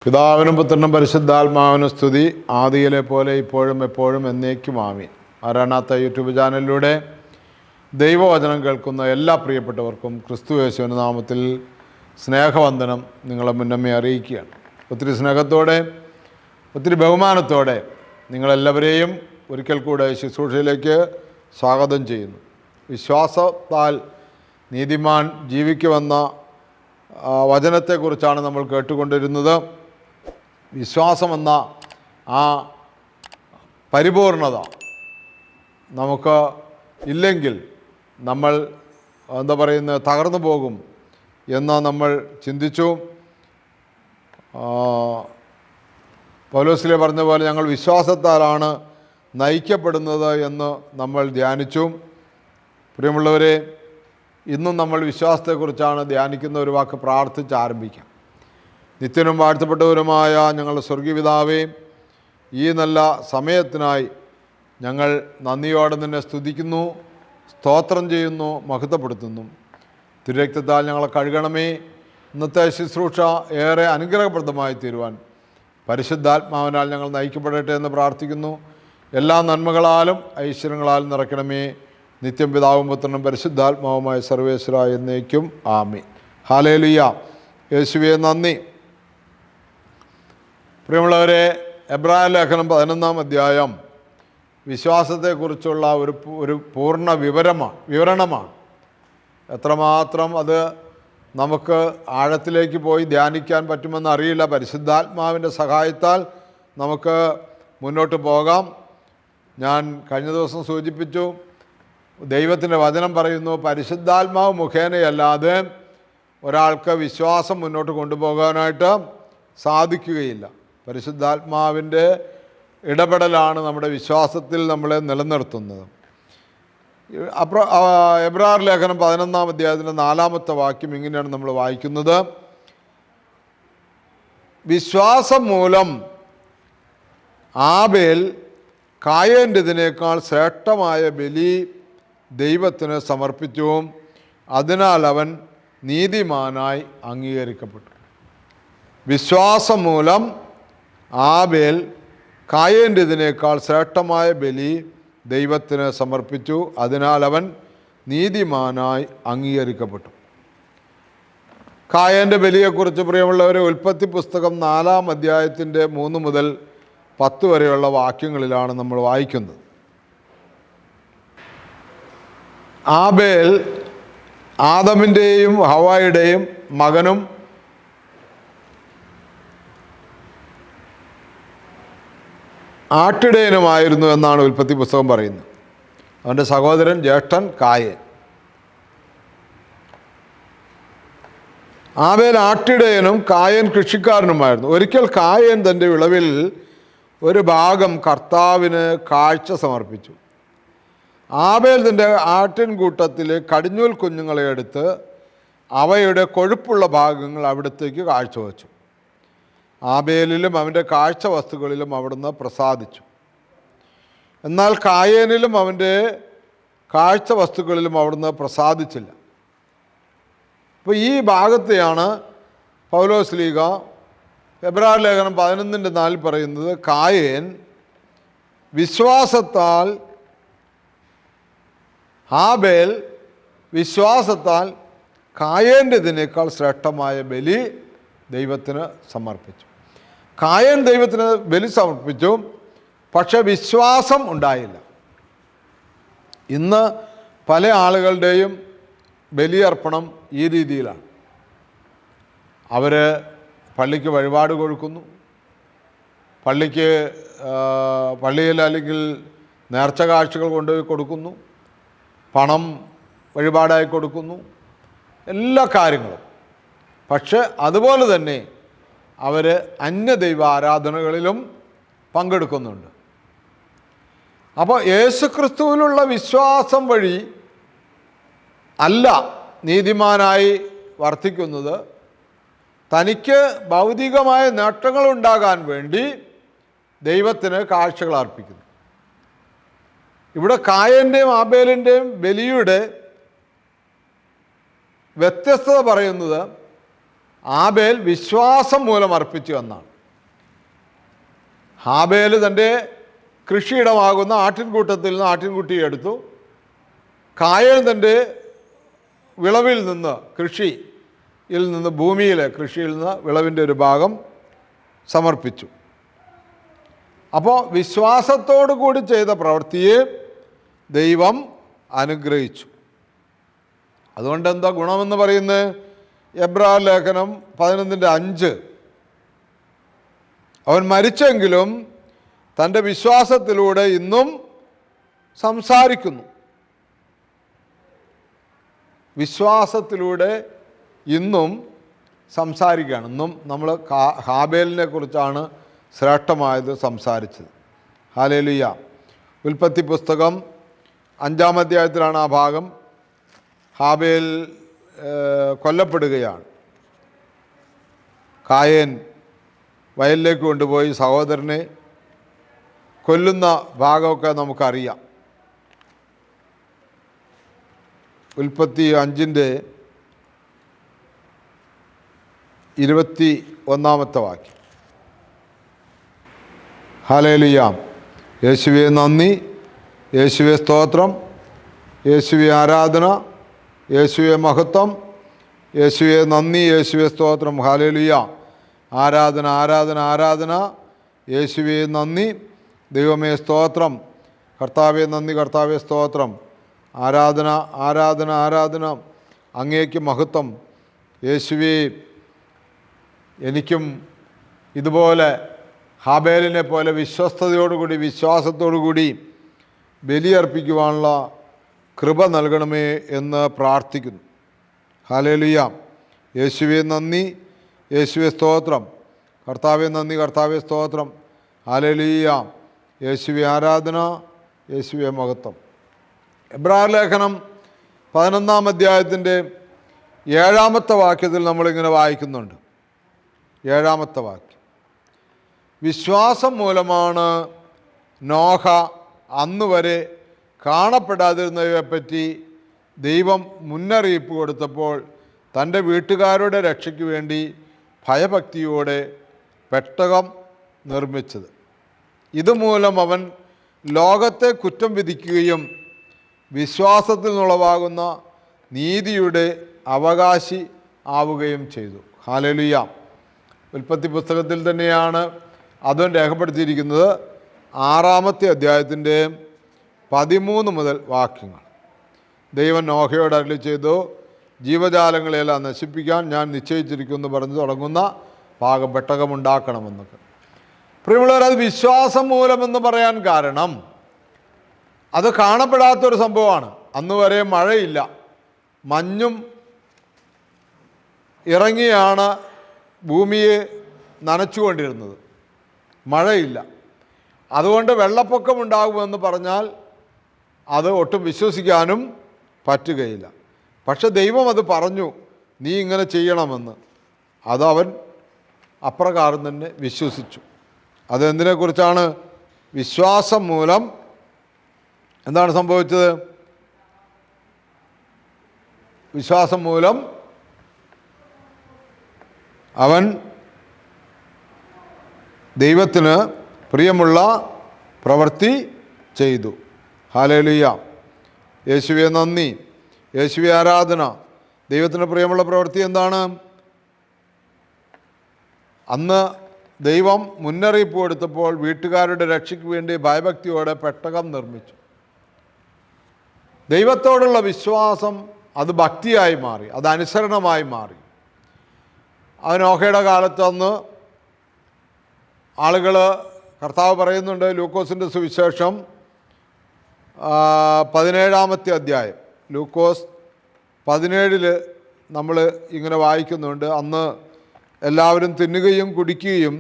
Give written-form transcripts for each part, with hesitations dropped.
പിതാവിനും പുത്രനും പരിശുദ്ധാത്മാവിനും സ്തുതി, ആദിയിലെ പോലെ ഇപ്പോഴും എപ്പോഴും എന്നേക്കും ആമീൻ. മാറാനാത്ത യൂട്യൂബ് ചാനലിലൂടെ ദൈവവചനം കേൾക്കുന്ന എല്ലാ പ്രിയപ്പെട്ടവർക്കും ക്രിസ്തു യേശുവിൻ്റെ നാമത്തിൽ സ്നേഹവന്ദനം നിങ്ങളെ മുന്നമേ അറിയിക്കുകയാണ്. ഒത്തിരി സ്നേഹത്തോടെ, ഒത്തിരി ബഹുമാനത്തോടെ നിങ്ങളെല്ലാവരെയും ഒരിക്കൽ കൂടെ ശുശ്രൂഷയിലേക്ക് സ്വാഗതം ചെയ്യുന്നു. വിശ്വാസത്താൽ നീതിമാൻ ജീവിക്കുമെന്ന വചനത്തെക്കുറിച്ചാണ് നമ്മൾ കേട്ടുകൊണ്ടിരുന്നത്. വിശ്വാസമെന്ന ആ പരിപൂർണത നമുക്ക് ഇല്ലെങ്കിൽ നമ്മൾ തകർന്നു പോകും എന്ന് നമ്മൾ ചിന്തിച്ചു. പൗലോസിലെ പറഞ്ഞ പോലെ ഞങ്ങൾ വിശ്വാസത്താലാണ് നയിക്കപ്പെടുന്നത് എന്ന് നമ്മൾ ധ്യാനിച്ചു. പ്രിയമുള്ളവരെ, ഇന്നും നമ്മൾ വിശ്വാസത്തെക്കുറിച്ചാണ് ധ്യാനിക്കുന്ന. ഒരു വാക്ക് പ്രാർത്ഥിച്ച് ആരംഭിക്കാം. നിത്യനും വാഴ്ത്തപ്പെട്ടവരുമായ ഞങ്ങളുടെ സ്വർഗീയ പിതാവേ, ഈ നല്ല സമയത്തിനായി ഞങ്ങൾ നന്ദിയോടെ നിന്നെ സ്തുതിക്കുന്നു, സ്തോത്രം ചെയ്യുന്നു, മഹത്വപ്പെടുത്തുന്നു. തിരുരക്തത്താൽ ഞങ്ങളെ കഴുകണമേ. ഇന്നത്തെ ശുശ്രൂഷ ഏറെ അനുഗ്രഹപ്രദമായി തീരുവാൻ പരിശുദ്ധാത്മാവിനാൽ ഞങ്ങൾ നയിക്കപ്പെടട്ടെ എന്ന് പ്രാർത്ഥിക്കുന്നു. എല്ലാ നന്മകളാലും ഐശ്വര്യങ്ങളാലും നിറയ്ക്കണമേ. നിത്യം പിതാവും പുത്രനും പരിശുദ്ധാത്മാവുമായ സർവേശ്വര എന്നേക്കും ആമീൻ. ഹല്ലേലൂയ. യേശുവേ നന്ദി. പ്രിയമുള്ളവരെ, എബ്രായ ലേഖനം 11-ാം അധ്യായം വിശ്വാസത്തെക്കുറിച്ചുള്ള ഒരു പൂർണ്ണ വിവരണമാണ്. എത്രമാത്രം അത് നമുക്ക് ആഴത്തിലേക്ക് പോയി ധ്യാനിക്കാൻ പറ്റുമെന്ന് അറിയില്ല. പരിശുദ്ധാത്മാവിൻ്റെ സഹായത്താൽ നമുക്ക് മുന്നോട്ട് പോകാം. ഞാൻ കഴിഞ്ഞ ദിവസം സൂചിപ്പിച്ചു, ദൈവത്തിൻ്റെ വചനം പറയുന്നു, പരിശുദ്ധാത്മാവ് മുഖേനയല്ലാതെ ഒരാൾക്ക് വിശ്വാസം മുന്നോട്ട് കൊണ്ടുപോകാനായിട്ട് സാധിക്കുകയില്ല. പരിശുദ്ധാത്മാവിൻ്റെ ഇടപെടലാണ് നമ്മുടെ വിശ്വാസത്തിൽ നമ്മളെ നിലനിർത്തുന്നത്. എബ്രായർ ലേഖനം 11-ാം അധ്യായത്തിൻ്റെ 4-ാമത്തെ വാക്യം ഇങ്ങനെയാണ് നമ്മൾ വായിക്കുന്നത്: വിശ്വാസം മൂലം ആബേൽ കായേൻ്റെതിനേക്കാൾ ശ്രേഷ്ഠമായ ബലി ദൈവത്തിന് സമർപ്പിച്ചു, അതിനാൽ അവൻ നീതിമാനായി അംഗീകരിക്കപ്പെട്ടു. വിശ്വാസം മൂലം ആബേൽ കായേൻ്റെതിനേക്കാൾ ശ്രേഷ്ഠമായ ബലി ദൈവത്തിന് സമർപ്പിച്ചു, അതിനാൽ അവൻ നീതിമാനായി അംഗീകരിക്കപ്പെട്ടു. കായേൻ്റെ ബലിയെക്കുറിച്ച് പ്രിയമുള്ളവരെ, ഉൽപ്പത്തി പുസ്തകം 4-ാം അധ്യായത്തിൻ്റെ 3 മുതൽ 10 വരെയുള്ള വാക്യങ്ങളിലാണ് നമ്മൾ വായിക്കുന്നത്. ആബേൽ ആദമിൻ്റെയും ഹവ്വായുടെയും മകനും ആട്ടിടയനുമായിരുന്നു എന്നാണ് ഉൽപ്പത്തി പുസ്തകം പറയുന്നത്. അവൻ്റെ സഹോദരൻ ജ്യേഷ്ഠൻ കായേൻ. ആബേൽ ആട്ടിടയനും കായേൻ കൃഷിക്കാരനുമായിരുന്നു. ഒരിക്കൽ കായേൻ തൻ്റെ വിളവിൽ ഒരു ഭാഗം കർത്താവിന് കാഴ്ച സമർപ്പിച്ചു. ആബേൽ തൻ്റെ ആട്ടിൻകൂട്ടത്തിൽ കടിഞ്ഞൂൽ കുഞ്ഞുങ്ങളെ എടുത്ത് അവയുടെ കൊഴുപ്പുള്ള ഭാഗങ്ങൾ അവിടത്തേക്ക് കാഴ്ചവെച്ചു. ആബേലിലും അവൻ്റെ കാഴ്ച വസ്തുക്കളിലും അവിടുന്ന് പ്രസാദിച്ചു. എന്നാൽ കായേനിലും അവൻ്റെ കാഴ്ച വസ്തുക്കളിലും അവിടുന്ന് പ്രസാദിച്ചില്ല. അപ്പോൾ ഈ ഭാഗത്തെയാണ് പൗലോസ് ശ്ലീഹ എബ്രായ ലേഖനം 11-4 പറയുന്നത്: കായേൻ വിശ്വാസത്താൽ, ആബേൽ വിശ്വാസത്താൽ കായേൻ്റെതിനേക്കാൾ ശ്രേഷ്ഠമായ ബലി ദൈവത്തിന് സമർപ്പിച്ചു. കായേൻ ദൈവത്തിന് ബലി സമർപ്പിച്ചു, പക്ഷെ വിശ്വാസം ഉണ്ടായില്ല. ഇന്ന് പല ആളുകളുടെയും ബലിയർപ്പണം ഈ രീതിയിലാണ്. അവർ പള്ളിക്ക് വഴിപാട് കൊടുക്കുന്നു, പള്ളിയിൽ അല്ലെങ്കിൽ നേർച്ച കാഴ്ചകൾ കൊണ്ടുപോയി കൊടുക്കുന്നു, പണം വഴിപാടായി കൊടുക്കുന്നു, എല്ലാ കാര്യങ്ങളും. പക്ഷെ അതുപോലെ തന്നെ അവർ അന്യദൈവ ആരാധനകളിലും പങ്കെടുക്കുന്നുണ്ട്. അപ്പോൾ യേശുക്രിസ്തുവിലുള്ള വിശ്വാസം വഴി അല്ല നീതിമാനായി വർത്തിക്കുന്നത്, തനിക്ക് ഭൗതികമായ നേട്ടങ്ങളുണ്ടാകാൻ വേണ്ടി ദൈവത്തിന് കാഴ്ചകൾ അർപ്പിക്കുന്നു. ഇവിടെ കായേൻ്റെയും ആബേലിൻ്റെയും ബലിയുടെ വ്യത്യസ്തത പറയുന്നത് ആബേൽ വിശ്വാസം മൂലം അർപ്പിച്ചു എന്നാണ്. ഹാബേൽ തൻ്റെ കൃഷിയിടമാകുന്ന ആട്ടിൻകൂട്ടത്തിൽ നിന്ന് ആട്ടിൻകുട്ടിയെ എടുത്തു. കായൻ തൻ്റെ വിളവിൽ നിന്ന്, കൃഷിയിൽ നിന്ന്, ഭൂമിയിലെ കൃഷിയിൽ നിന്ന് വിളവിൻ്റെ ഒരു ഭാഗം സമർപ്പിച്ചു. അപ്പോൾ വിശ്വാസത്തോടു കൂടി ചെയ്ത പ്രവൃത്തിയെ ദൈവം അനുഗ്രഹിച്ചു. അതുകൊണ്ട് എന്താ ഗുണമെന്ന് പറയുന്നത്? എബ്രായ ലേഖനം 11:5, അവൻ മരിച്ചെങ്കിലും തൻ്റെ വിശ്വാസത്തിലൂടെ ഇന്നും സംസാരിക്കുന്നു. വിശ്വാസത്തിലൂടെ ഇന്നും സംസാരിക്കുകയാണ്. ഇന്നും നമ്മൾ ഹാബേലിനെ കുറിച്ചാണ് ശ്രേഷ്ഠമായത് സംസാരിച്ചത്. ഹല്ലേലൂയ. ഉൽപ്പത്തി പുസ്തകം 5-ാം അധ്യായത്തിലാണ് ആ ഭാഗം. ഹാബേൽ കൊല്ലപ്പെടുകയാണ്. കായൻ വയലിലേക്ക് കൊണ്ടുപോയി സഹോദരനെ കൊല്ലുന്ന ഭാഗമൊക്കെ നമുക്കറിയാം. ഉൽപ്പത്തി 5:21 വാക്യം. ഹല്ലേലൂയ. യേശുവേ നന്ദി, യേശുവേ സ്തോത്രം, യേശുവേ ആരാധന, യേശുവേ മഹത്വം, യേശുവേ നന്ദി, യേശുവേ സ്തോത്രം. ഹല്ലേലൂയ. ആരാധന, ആരാധന, ആരാധന. യേശുവേ നന്ദി, ദൈവമേ സ്തോത്രം. കർത്താവേ നന്ദി, കർത്താവേ സ്തോത്രം. ആരാധന, ആരാധന, ആരാധന. അങ്ങേക്ക് മഹത്വം. യേശുവേ, എനിക്കും ഇതുപോലെ ഹാബേലിനെ പോലെ വിശ്വസ്തയോടുകൂടി, വിശ്വാസത്തോടുകൂടി ബലിയർപ്പിക്കുവാനുള്ള കൃപ നൽകണമേ എന്ന് പ്രാർത്ഥിക്കുന്നു. ഹല്ലേലൂയ. യേശുവേ നന്ദി, യേശുവേ സ്തോത്രം. കർത്താവേ നന്ദി, കർത്താവേ സ്തോത്രം. ഹല്ലേലൂയ. യേശുവേ ആരാധന, യേശുവേ മഹത്വം. എബ്രായ ലേഖനം 11-ാം അധ്യായത്തിൻ്റെ 7-ാമത്തെ വാക്യത്തിൽ നമ്മളിങ്ങനെ വായിക്കുന്നുണ്ട്. 7-ാമത്തെ വാക്യം. വിശ്വാസം മൂലമാണ് നോഹ അന്നുവരെ കാണപ്പെടാതിരുന്നവയെപ്പറ്റി ദൈവം മുന്നറിയിപ്പ് കൊടുത്തപ്പോൾ തൻ്റെ വീട്ടുകാരുടെ രക്ഷയ്ക്ക് വേണ്ടി ഭയഭക്തിയോടെ പെട്ടകം നിർമ്മിച്ചത്. ഇതുമൂലം അവൻ ലോകത്തെ കുറ്റം വിധിക്കുകയും വിശ്വാസത്തിൽ നിന്നുളവാകുന്ന നീതിയുടെ അവകാശി ആവുകയും ചെയ്തു. ഹല്ലേലൂയ. ഉൽപ്പത്തി പുസ്തകത്തിൽ തന്നെയാണ് അതും രേഖപ്പെടുത്തിയിരിക്കുന്നത്. 6-ാമത്തെ അധ്യായത്തിൻ്റെ 13 മുതൽ വാക്യങ്ങൾ. ദൈവം നോഹയോട് അരുളി ചെയ്തു, ജീവജാലങ്ങളെല്ലാം നശിപ്പിക്കാൻ ഞാൻ നിശ്ചയിച്ചിരിക്കുന്നു പറഞ്ഞു തുടങ്ങുന്ന ഭാഗം പെട്ടകമുണ്ടാക്കണമെന്നൊക്കെ. പ്രിയമുള്ളവർ, അത് വിശ്വാസം മൂലമെന്ന് പറയാൻ കാരണം അത് കാണപ്പെടാത്തൊരു സംഭവമാണ്. അന്ന് വരെ മഴയില്ല, മഞ്ഞും ഇറങ്ങിയാണ് ഭൂമിയെ നനച്ചുകൊണ്ടിരുന്നത്. മഴയില്ല. അതുകൊണ്ട് വെള്ളപ്പൊക്കമുണ്ടാകുമെന്ന് പറഞ്ഞാൽ അത് ഒട്ടും വിശ്വസിക്കാനും പറ്റുകയില്ല. പക്ഷെ ദൈവം അത് പറഞ്ഞു, നീ ഇങ്ങനെ ചെയ്യണമെന്ന്. അതവൻ അപ്രകാരം തന്നെ വിശ്വസിച്ചു. അതെന്തിനെക്കുറിച്ചാണ്? വിശ്വാസം മൂലം എന്താണ് സംഭവിച്ചത്? വിശ്വാസം മൂലം അവൻ ദൈവത്തിന് പ്രിയമുള്ള പ്രവൃത്തി ചെയ്തു. ഹല്ലേലൂയ. യേശുവേ നന്ദി, യേശുവേ ആരാധന. ദൈവത്തിന് പ്രിയമുള്ള പ്രവൃത്തി എന്താണ്? അന്ന് ദൈവം മുന്നറിയിപ്പ് കൊടുത്തപ്പോൾ വീട്ടുകാരുടെ രക്ഷയ്ക്ക് വേണ്ടി ഭയഭക്തിയോടെ പെട്ടകം നിർമ്മിച്ചു. ദൈവത്തോടുള്ള വിശ്വാസം അത് ഭക്തിയായി മാറി, അത് അനുസരണമായി മാറി. നോഹയുടെ കാലത്ത് അന്ന് ആളുകൾ, കർത്താവ് പറയുന്നുണ്ട് ലൂക്കോസിൻ്റെ സുവിശേഷം 17-ാമത്തെ അധ്യായം, ലൂക്കോസ് 17 നമ്മൾ ഇങ്ങനെ വായിക്കുന്നുണ്ട്. അന്ന് എല്ലാവരും തിന്നുകയും കുടിക്കുകയും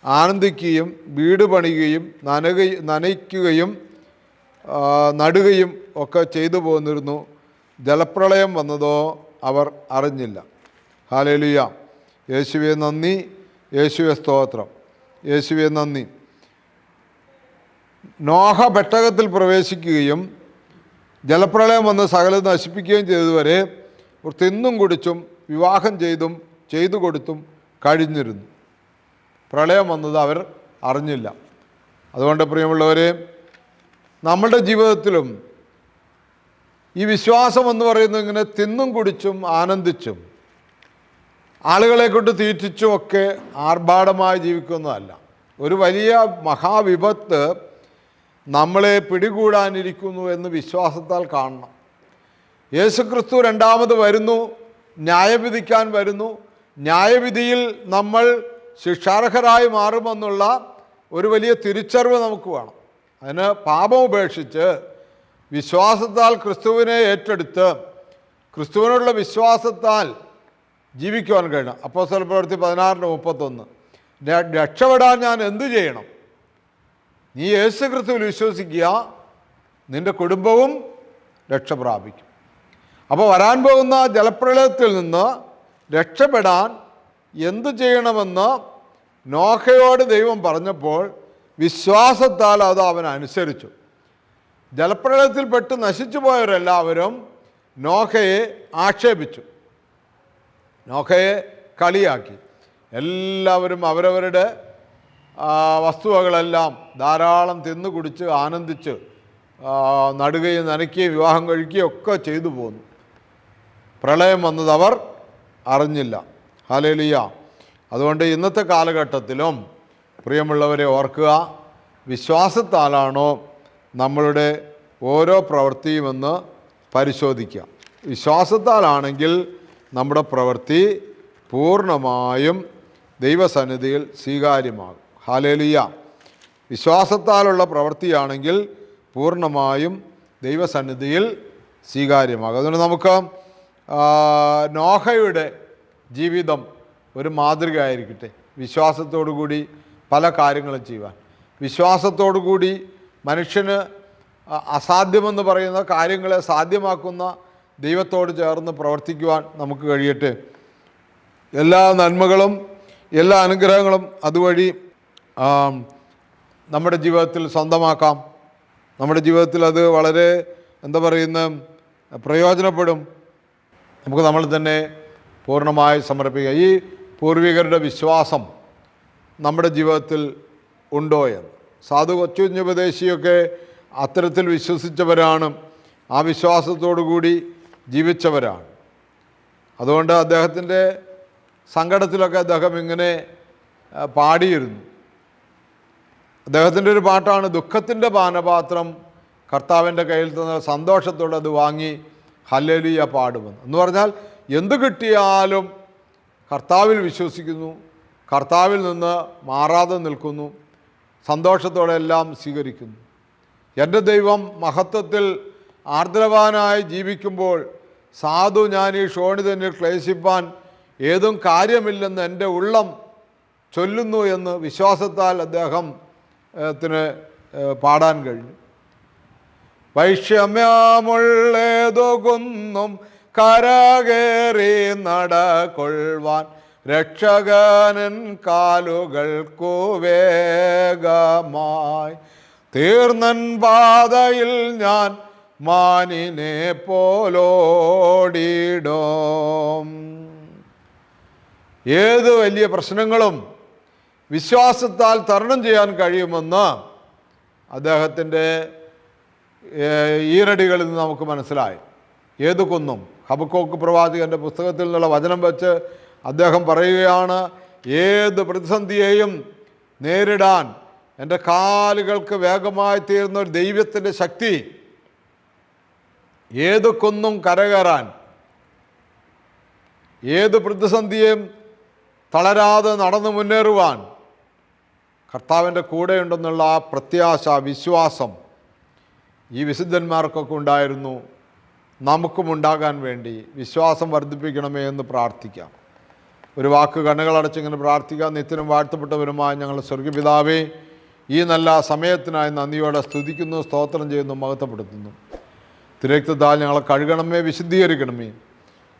ആനന്ദിക്കുകയും വീട് പണിയുകയും നനയ്ക്കുകയും നടുകയും ഒക്കെ ചെയ്തു പോന്നിരുന്നു. ജലപ്രളയം വന്നതോ അവർ അറിഞ്ഞില്ല. ഹല്ലേലൂയ. യേശുവേ നന്ദി, യേശുവേ സ്തോത്രം, യേശുവേ നന്ദി. നോഹ പെട്ടകത്തിൽ പ്രവേശിക്കുകയും ജലപ്രളയം വന്ന് സകലം നശിപ്പിക്കുകയും ചെയ്തതുവരെ തിന്നും കുടിച്ചും വിവാഹം ചെയ്തു കൊടുത്തും കഴിഞ്ഞിരുന്നു. പ്രളയം വന്നത് അവർ അറിഞ്ഞില്ല. അതുകൊണ്ട് പ്രിയമുള്ളവരെ, നമ്മളുടെ ജീവിതത്തിലും ഈ വിശ്വാസം എന്ന് പറയുന്നത് ഇങ്ങനെ തിന്നും കുടിച്ചും ആനന്ദിച്ചും ആളുകളെ കൊണ്ട് തീറ്റിച്ചും ഒക്കെ ആർഭാടമായി ജീവിക്കുന്നതല്ല. ഒരു വലിയ മഹാവിപത്ത് നമ്മളെ പിടികൂടാനിരിക്കുന്നു എന്ന് വിശ്വാസത്താൽ കാണണം. യേശുക്രിസ്തു രണ്ടാമത് വരുന്നു, ന്യായവിധിക്കാൻ വരുന്നു. ന്യായവിധിയിൽ നമ്മൾ ശിക്ഷാർഹരായി മാറുമെന്നുള്ള ഒരു വലിയ തിരിച്ചറിവ് നമുക്ക് വേണം. അതിന് പാപം ഉപേക്ഷിച്ച് വിശ്വാസത്താൽ ക്രിസ്തുവിനെ ഏറ്റെടുത്ത് ക്രിസ്തുവിനുള്ള വിശ്വാസത്താൽ ജീവിക്കുവാൻ കഴിയണം. അപ്പോസ്തല പ്രവൃത്തി 16:31. രക്ഷപ്പെടാൻ ഞാൻ എന്തു ചെയ്യണം? നീ യേശു ക്രിസ്തുവിൽ വിശ്വസിക്കുക, നിൻ്റെ കുടുംബവും രക്ഷ പ്രാപിക്കും. അപ്പോൾ വരാൻ പോകുന്ന ജലപ്രളയത്തിൽ നിന്ന് രക്ഷപ്പെടാൻ എന്തു ചെയ്യണമെന്ന് നോഹയോട് ദൈവം പറഞ്ഞപ്പോൾ വിശ്വാസത്താൽ അത് അവൻ അനുസരിച്ചു. ജലപ്രളയത്തിൽപ്പെട്ട് നശിച്ചു പോയവരെല്ലാവരും നോഹയെ ആക്ഷേപിച്ചു, നോഹയെ കളിയാക്കി. എല്ലാവരും അവരവരുടെ വസ്തുവകളെല്ലാം ധാരാളം തിന്നു കുടിച്ച് ആനന്ദിച്ച് നടുകയും നനയ്ക്കുകയും വിവാഹം കഴിക്കുകയും ഒക്കെ ചെയ്തു പോന്നു. പ്രളയം വന്നത് അവർ അറിഞ്ഞില്ല. ഹല്ലേലൂയ. അതുകൊണ്ട് ഇന്നത്തെ കാലഘട്ടത്തിലും പ്രിയമുള്ളവരെ ഓർക്കുക, വിശ്വാസത്താലാണോ നമ്മളുടെ ഓരോ പ്രവൃത്തിയുമെന്ന് പരിശോധിക്കുക. വിശ്വാസത്താലാണെങ്കിൽ നമ്മുടെ പ്രവൃത്തി പൂർണ്ണമായും ദൈവസന്നിധിയിൽ സ്വീകാര്യമാകും. ഹല്ലേലൂയ. വിശ്വാസത്താലുള്ള പ്രവൃത്തിയാണെങ്കിൽ പൂർണ്ണമായും ദൈവസന്നിധിയിൽ സ്വീകാര്യമാകും. അതുകൊണ്ട് നമുക്ക് നോഹയുടെ ജീവിതം ഒരു മാതൃകയായിരിക്കട്ടെ. വിശ്വാസത്തോടു കൂടി പല കാര്യങ്ങളും ചെയ്യുവാൻ, വിശ്വാസത്തോടു കൂടി മനുഷ്യന് അസാധ്യമെന്ന് പറയുന്ന കാര്യങ്ങളെ സാധ്യമാക്കുന്ന ദൈവത്തോട് ചേർന്ന് പ്രവർത്തിക്കുവാൻ നമുക്ക് കഴിയട്ടെ. എല്ലാ നന്മകളും എല്ലാ അനുഗ്രഹങ്ങളും അതുവഴി നമ്മുടെ ജീവിതത്തിൽ സ്വന്തമാക്കാം. നമ്മുടെ ജീവിതത്തിൽ അത് വളരെ പ്രയോജനപ്പെടും. നമുക്ക് നമ്മൾ തന്നെ പൂർണ്ണമായി സമർപ്പിക്കുക. ഈ പൂർവികരുടെ വിശ്വാസം നമ്മുടെ ജീവിതത്തിൽ ഉണ്ടോ എന്ന്. സാധു കൊച്ചുകുഞ്ഞുപദേശിയൊക്കെ അത്തരത്തിൽ വിശ്വസിച്ചവരാണ്, ആ വിശ്വാസത്തോടു കൂടി ജീവിച്ചവരാണ്. അതുകൊണ്ട് അദ്ദേഹത്തിൻ്റെ സങ്കടത്തിലൊക്കെ അദ്ദേഹം ഇങ്ങനെ പാടിയിരുന്നു. അദ്ദേഹത്തിൻ്റെ ഒരു പാട്ടാണ്, ദുഃഖത്തിൻ്റെ പാനപാത്രം കർത്താവിൻ്റെ കയ്യിൽ തന്ന സന്തോഷത്തോടെ അത് വാങ്ങി ഹല്ലേലൂയ പാടുമെന്ന്. എന്ന് പറഞ്ഞാൽ എന്തു കിട്ടിയാലും കർത്താവിൽ വിശ്വസിക്കുന്നു, കർത്താവിൽ നിന്ന് മാറാതെ നിൽക്കുന്നു, സന്തോഷത്തോടെ എല്ലാം സ്വീകരിക്കുന്നു. എൻ്റെ ദൈവം മഹത്വത്തിൽ ആർദ്രവാനായി ജീവിക്കുമ്പോൾ സാധു ഞാൻ ഈ ക്ഷോണിതനിൽ ക്ലേശിപ്പാൻ ഏതും കാര്യമില്ലെന്ന് എൻ്റെ ഉള്ളം ചൊല്ലുന്നു എന്ന് വിശ്വാസത്താൽ അദ്ദേഹത്തിന് പാടാൻ കഴിഞ്ഞു. വൈഷമ്യമുള്ളേതൊകുന്നും കരകേറി നടകൊള്ളുവാൻ രക്ഷകനൻ കാലുകൾക്കു വേഗമായി തീർന്നൻ പാതയിൽ ഞാൻ മാനിനെ പോലോടിടും. ഏത് വലിയ പ്രശ്നങ്ങളും വിശ്വാസത്താൽ തരണം ചെയ്യാൻ കഴിയുമെന്ന് അദ്ദേഹത്തിൻ്റെ ഈരടികളിൽ നിന്ന് നമുക്ക് മനസ്സിലായി. ഏത് കുന്നും ഹബക്കൂക്ക് പ്രവാചകൻ്റെ പുസ്തകത്തിൽ നിന്നുള്ള വചനം വെച്ച് അദ്ദേഹം പറയുകയാണ്, ഏത് പ്രതിസന്ധിയെയും നേരിടാൻ എൻ്റെ കാലുകൾക്ക് വേഗമായി തീർന്ന ഒരു ദൈവത്തിൻ്റെ ശക്തി, ഏത് കുന്നും കരകയറാൻ, ഏത് പ്രതിസന്ധിയെയും തളരാതെ നടന്നു മുന്നേറുവാൻ കർത്താവിൻ്റെ കൂടെയുണ്ടെന്നുള്ള ആ പ്രത്യാശ, വിശ്വാസം ഈ വിശുദ്ധന്മാർക്കൊക്കെ ഉണ്ടായിരുന്നു. നമുക്കും ഉണ്ടാകാൻ വേണ്ടി വിശ്വാസം വർദ്ധിപ്പിക്കണമേ എന്ന് പ്രാർത്ഥിക്കാം. ഒരു വാക്ക് കണ്ണുകളടച്ചിങ്ങനെ പ്രാർത്ഥിക്കാം. നിത്യനും വാഴ്ത്തപ്പെട്ടവരുമായ ഞങ്ങളുടെ സ്വർഗ്ഗപിതാവേ, ഈ നല്ല സമയത്തിനായി നന്ദിയോടെ സ്തുതിക്കുന്നു, സ്തോത്രം ചെയ്യുന്നു, മഹത്വപ്പെടുത്തുന്നു. തിരക്തത്താൽ ഞങ്ങളെ കഴുകണമേ, വിശുദ്ധീകരിക്കണമേ.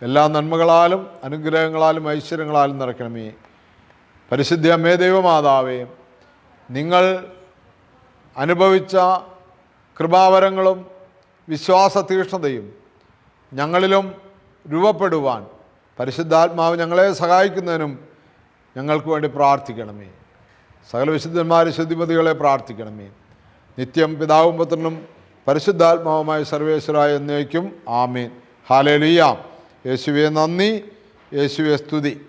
എല്ലാ നന്മകളാലും അനുഗ്രഹങ്ങളാലും ഐശ്വര്യങ്ങളാലും നിറയ്ക്കണമേ. പരിശുദ്ധ അമ്മേ ദൈവമാതാവേ, നിങ്ങൾ അനുഭവിച്ച കൃപാവരങ്ങളും വിശ്വാസ തീക്ഷ്ണതയും ഞങ്ങളിലും രൂപപ്പെടുവാൻ പരിശുദ്ധാത്മാവ് ഞങ്ങളെ സഹായിക്കുന്നതിനും ഞങ്ങൾക്ക് വേണ്ടി പ്രാർത്ഥിക്കണമേ. സകല വിശുദ്ധന്മാരെ ശുദ്ധിമതികളെ പ്രാർത്ഥിക്കണമേ. നിത്യം പിതാവും പുത്രനും പരിശുദ്ധാത്മാവുമായ സർവേശ്വരായ എന്നേക്കും ആമേൻ. ഹല്ലേലൂയ. യേശുവേ നന്ദി, യേശുവേ സ്തുതി.